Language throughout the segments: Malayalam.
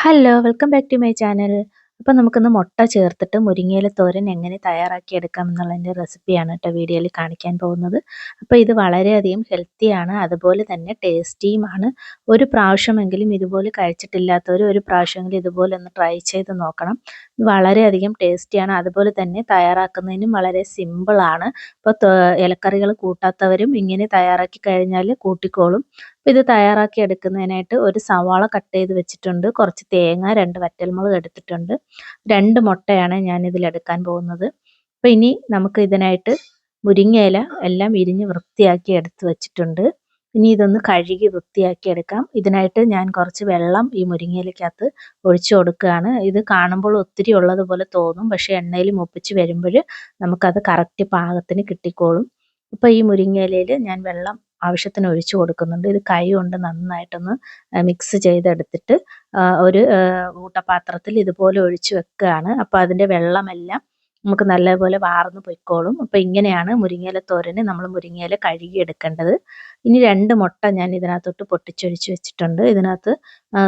Hello welcome back to my channel. അപ്പോൾ നമുക്കിന്ന് മുട്ട ചേർത്തിട്ട് മുരിങ്ങയില തോരൻ എങ്ങനെ തയ്യാറാക്കി എടുക്കാം എന്നുള്ളതിൻ്റെ റെസിപ്പിയാണ് കേട്ടോ വീഡിയോയിൽ കാണിക്കാൻ പോകുന്നത്. അപ്പോൾ ഇത് വളരെയധികം ഹെൽത്തിയാണ്, അതുപോലെ തന്നെ ടേസ്റ്റിയുമാണ്. ഒരു പ്രാവശ്യമെങ്കിലും ഇതുപോലെ കഴിച്ചിട്ടില്ലാത്തവർ ഒരു പ്രാവശ്യമെങ്കിലും ഇതുപോലെ ഒന്ന് ട്രൈ ചെയ്ത് നോക്കണം. ഇത് വളരെയധികം ടേസ്റ്റിയാണ്, അതുപോലെ തന്നെ തയ്യാറാക്കുന്നതിനും വളരെ സിമ്പിളാണ്. അപ്പോൾ ഇലക്കറികൾ കൂട്ടാത്തവരും ഇങ്ങനെ തയ്യാറാക്കി കഴിഞ്ഞാൽ കൂട്ടിക്കോളും. അപ്പോൾ ഇത് തയ്യാറാക്കി എടുക്കുന്നതിനായിട്ട് ഒരു സവാള കട്ട് ചെയ്ത് വെച്ചിട്ടുണ്ട്, കുറച്ച് തേങ്ങ, 2 വറ്റൽമുളക് എടുത്തിട്ടുണ്ട്, 2 മുട്ടയാണ് ഞാൻ ഇതിൽ എടുക്കാൻ പോകുന്നത്. അപ്പോൾ ഇനി നമുക്ക് ഇതിനായിട്ട് മുരിങ്ങയില എല്ലാം ഇരിഞ്ഞ് വൃത്തിയാക്കി എടുത്ത് വെച്ചിട്ടുണ്ട്. ഇനി ഇതൊന്ന് കഴുകി വൃത്തിയാക്കി എടുക്കാം. ഇതിനായിട്ട് ഞാൻ കുറച്ച് വെള്ളം ഈ മുരിങ്ങയിലക്കകത്ത് ഒഴിച്ചു കൊടുക്കുകയാണ്. ഇത് കാണുമ്പോൾ ഒത്തിരി ഉള്ളതുപോലെ തോന്നും, പക്ഷേ എണ്ണയിൽ മൂപ്പിച്ച് വരുമ്പോൾ നമുക്കത് കറക്റ്റ് പാകത്തിന് കിട്ടിക്കോളും. അപ്പോൾ ഈ മുരിങ്ങയിലയിൽ ഞാൻ വെള്ളം ആവശ്യത്തിന് ഒഴിച്ചു കൊടുക്കുന്നുണ്ട്. ഇത് കൈ കൊണ്ട് നന്നായിട്ടൊന്ന് മിക്സ് ചെയ്തെടുത്തിട്ട് ഒരു ഊട്ടപാത്രത്തിൽ ഇതുപോലെ ഒഴിച്ചു വെക്കുകയാണ്. അപ്പോൾ അതിൻ്റെ വെള്ളമെല്ലാം നമുക്ക് നല്ലപോലെ വാർന്ന് പൊയ്ക്കോളും. അപ്പോൾ ഇങ്ങനെയാണ് മുരിങ്ങയില തോരന് നമ്മൾ മുരിങ്ങയില കഴുകി എടുക്കേണ്ടത്. ഇനി 2 മുട്ട ഞാൻ ഇതിനകത്തോട്ട് പൊട്ടിച്ചൊഴിച്ച് വെച്ചിട്ടുണ്ട്. ഇതിനകത്ത്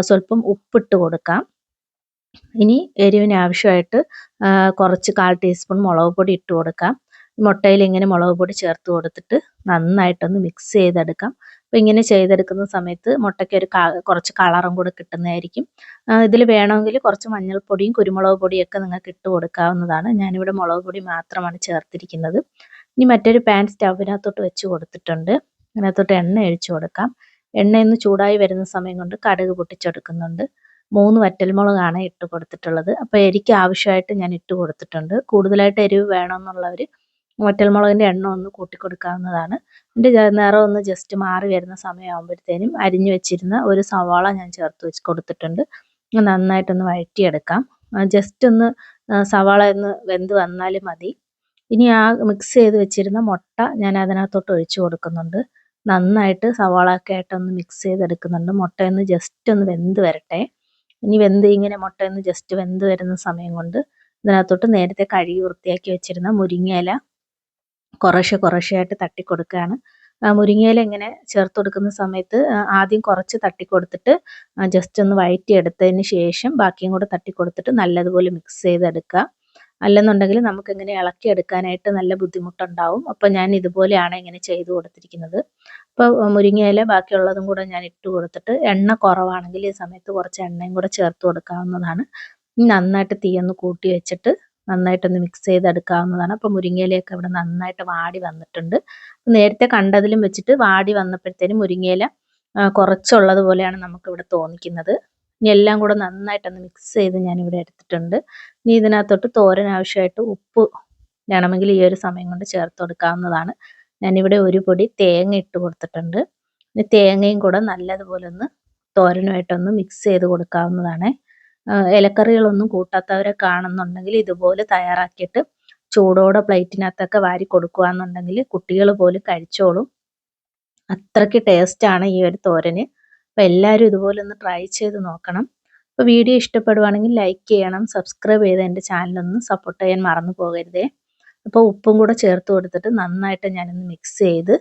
സ്വല്പം ഉപ്പിട്ട് കൊടുക്കാം. ഇനി എരിവിന് ആവശ്യമായിട്ട് കുറച്ച് 1/4 ടീസ്പൂൺ മുളക് പൊടി ഇട്ട് കൊടുക്കാം. മുട്ടയിൽ ഇങ്ങനെ മുളക് പൊടി ചേർത്ത് കൊടുത്തിട്ട് നന്നായിട്ടൊന്ന് മിക്സ് ചെയ്തെടുക്കാം. അപ്പോൾ ഇങ്ങനെ ചെയ്തെടുക്കുന്ന സമയത്ത് മുട്ടയ്ക്ക് ഒരു കുറച്ച് കളറും കൂടെ കിട്ടുന്നതായിരിക്കും. ഇതിൽ വേണമെങ്കിൽ കുറച്ച് മഞ്ഞൾപ്പൊടിയും കുരുമുളക് പൊടിയൊക്കെ നിങ്ങൾക്ക് ഇട്ട് കൊടുക്കാവുന്നതാണ്. ഞാനിവിടെ മുളക് പൊടി മാത്രമാണ് ചേർത്തിരിക്കുന്നത്. ഇനി മറ്റൊരു പാൻ സ്റ്റൗവിനകത്തോട്ട് വെച്ച് കൊടുത്തിട്ടുണ്ട്. അതിനകത്തോട്ട് എണ്ണ ഒഴിച്ച് കൊടുക്കാം. എണ്ണ ഒന്ന് ചൂടായി വരുന്ന സമയം കൊണ്ട് കടുക് പൊട്ടിച്ചെടുക്കുന്നുണ്ട്. 3 വറ്റൽമുളകാണ് ഇട്ട് കൊടുത്തിട്ടുള്ളത്. അപ്പോൾ എരിക്ക് ആവശ്യമായിട്ട് ഞാൻ ഇട്ട് കൊടുത്തിട്ടുണ്ട്. കൂടുതലായിട്ട് എരിവ് വേണമെന്നുള്ളവർ വറ്റൽമുളകിൻ്റെ എണ്ണം ഒന്ന് കൂട്ടിക്കൊടുക്കാവുന്നതാണ്. എൻ്റെ നിറം ഒന്ന് ജസ്റ്റ് മാറി വരുന്ന സമയമാകുമ്പോഴത്തേനും അരിഞ്ഞു വെച്ചിരുന്ന ഒരു സവാള ഞാൻ ചേർത്ത് വെച്ച് കൊടുത്തിട്ടുണ്ട്. നന്നായിട്ടൊന്ന് വഴറ്റിയെടുക്കാം. ജസ്റ്റ് ഒന്ന് സവാള ഒന്ന് വെന്ത് വന്നാൽ മതി. ഇനി ആ മിക്സ് ചെയ്ത് വെച്ചിരുന്ന മുട്ട ഞാൻ അതിനകത്തോട്ട് ഒഴിച്ചു കൊടുക്കുന്നുണ്ട്. നന്നായിട്ട് സവാള ഒക്കെ ആയിട്ടൊന്ന് മിക്സ് ചെയ്തെടുക്കുന്നുണ്ട്. മുട്ടയൊന്ന് ജസ്റ്റ് ഒന്ന് വെന്ത് വരട്ടെ. ഇനി ഇങ്ങനെ മുട്ടയൊന്ന് ജസ്റ്റ് വെന്ത് വരുന്ന സമയം കൊണ്ട് ഇതിനകത്തോട്ട് നേരത്തെ കഴുകി വൃത്തിയാക്കി വെച്ചിരുന്ന മുരിങ്ങയില കുറേശ്ശെയായിട്ട് തട്ടിക്കൊടുക്കുകയാണ്. മുരിങ്ങയില ഇങ്ങനെ ചേർത്ത് കൊടുക്കുന്ന സമയത്ത് ആദ്യം കുറച്ച് തട്ടിക്കൊടുത്തിട്ട് ജസ്റ്റ് ഒന്ന് വഴറ്റിയെടുത്തതിന് ശേഷം ബാക്കിയും കൂടെ തട്ടിക്കൊടുത്തിട്ട് നല്ലതുപോലെ മിക്സ് ചെയ്തെടുക്കുക. അല്ലെന്നുണ്ടെങ്കിൽ നമുക്കിങ്ങനെ ഇളക്കിയെടുക്കാനായിട്ട് നല്ല ബുദ്ധിമുട്ടുണ്ടാവും. അപ്പോൾ ഞാൻ ഇതുപോലെയാണ് ഇങ്ങനെ ചെയ്ത് കൊടുത്തിരിക്കുന്നത്. അപ്പോൾ മുരിങ്ങയില ബാക്കിയുള്ളതും കൂടെ ഞാൻ ഇട്ട് കൊടുത്തിട്ട് എണ്ണ കുറവാണെങ്കിൽ ഈ സമയത്ത് കുറച്ച് എണ്ണയും കൂടെ ചേർത്ത് കൊടുക്കാവുന്നതാണ്. നന്നായിട്ട് തീയൊന്ന് കൂട്ടി വെച്ചിട്ട് നന്നായിട്ടൊന്ന് മിക്സ് ചെയ്തെടുക്കാവുന്നതാണ്. അപ്പോൾ മുരിങ്ങയിലയൊക്കെ ഇവിടെ നന്നായിട്ട് വാടി വന്നിട്ടുണ്ട്. നേരത്തെ കണ്ടതിലും വെച്ചിട്ട് വാടി വന്നപ്പോഴത്തേനും മുരിങ്ങയില കുറച്ചുള്ളത് പോലെയാണ് നമുക്കിവിടെ തോന്നിക്കുന്നത്. ഇനി എല്ലാം കൂടെ നന്നായിട്ടൊന്ന് മിക്സ് ചെയ്ത് ഞാനിവിടെ എടുത്തിട്ടുണ്ട്. ഇനി ഇതിനകത്തോട്ട് തോരൻ ആവശ്യമായിട്ട് ഉപ്പ് വേണമെങ്കിൽ ഈ ഒരു സമയം കൊണ്ട് ചേർത്ത് കൊടുക്കാവുന്നതാണ്. ഞാനിവിടെ ഒരു പൊടി തേങ്ങ ഇട്ട് കൊടുത്തിട്ടുണ്ട്. ഇനി തേങ്ങയും കൂടെ നല്ലതുപോലെ ഒന്ന് തോരനുമായിട്ടൊന്ന് മിക്സ് ചെയ്ത് കൊടുക്കാവുന്നതാണ്. ഇലക്കറികളൊന്നും കൂട്ടാത്തവരെ കാണുന്നുണ്ടെങ്കിൽ ഇതുപോലെ തയ്യാറാക്കിയിട്ട് ചൂടോടെ പ്ലേറ്റിനകത്തൊക്കെ വാരി കൊടുക്കുകയെന്നുണ്ടെങ്കിൽ കുട്ടികൾ പോലും കഴിച്ചോളും. അത്രയ്ക്ക് ടേസ്റ്റാണ് ഈ ഒരു തോരന്. അപ്പോൾ എല്ലാവരും ഇതുപോലെ ഒന്ന് ട്രൈ ചെയ്ത് നോക്കണം. അപ്പോൾ വീഡിയോ ഇഷ്ടപ്പെടുവാണെങ്കിൽ ലൈക്ക് ചെയ്യണം, സബ്സ്ക്രൈബ് ചെയ്ത് എൻ്റെ ചാനലൊന്ന് സപ്പോർട്ട് ചെയ്യാൻ മറന്നു പോകരുതേ. അപ്പോൾ ഉപ്പും കൂടെ ചേർത്ത് കൊടുത്തിട്ട് നന്നായിട്ട് ഞാനൊന്ന് മിക്സ് ചെയ്ത്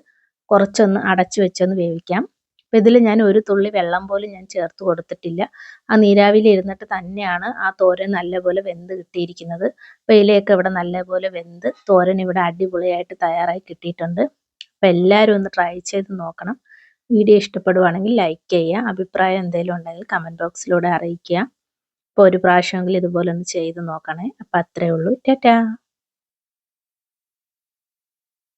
കുറച്ചൊന്ന് അടച്ചു വെച്ചൊന്ന് വേവിക്കാം. അപ്പോൾ ഇതിൽ ഞാൻ ഒരു തുള്ളി വെള്ളം പോലും ഞാൻ ചേർത്ത് കൊടുത്തിട്ടില്ല. ആ നീരാവിയിൽ ഇരുന്നിട്ട് തന്നെയാണ് ആ തോരൻ നല്ലപോലെ വെന്ത് കിട്ടിയിരിക്കുന്നത്. അപ്പോൾ ഇലയൊക്കെ ഇവിടെ നല്ലപോലെ വെന്ത് തോരൻ ഇവിടെ അടിപൊളിയായിട്ട് തയ്യാറായി കിട്ടിയിട്ടുണ്ട്. അപ്പോൾ എല്ലാവരും ഒന്ന് ട്രൈ ചെയ്ത് നോക്കണം. വീഡിയോ ഇഷ്ടപ്പെടുവാണെങ്കിൽ ലൈക്ക് ചെയ്യുക. അഭിപ്രായം എന്തെങ്കിലും ഉണ്ടെങ്കിൽ കമൻറ്റ് ബോക്സിലൂടെ അറിയിക്കുക. അപ്പോൾ ഒരു പ്രാവശ്യമെങ്കിലും ഇതുപോലെ ഒന്ന് ചെയ്ത് നോക്കണേ. അപ്പോൾ അത്രയേ ഉള്ളൂ. ടാറ്റാ.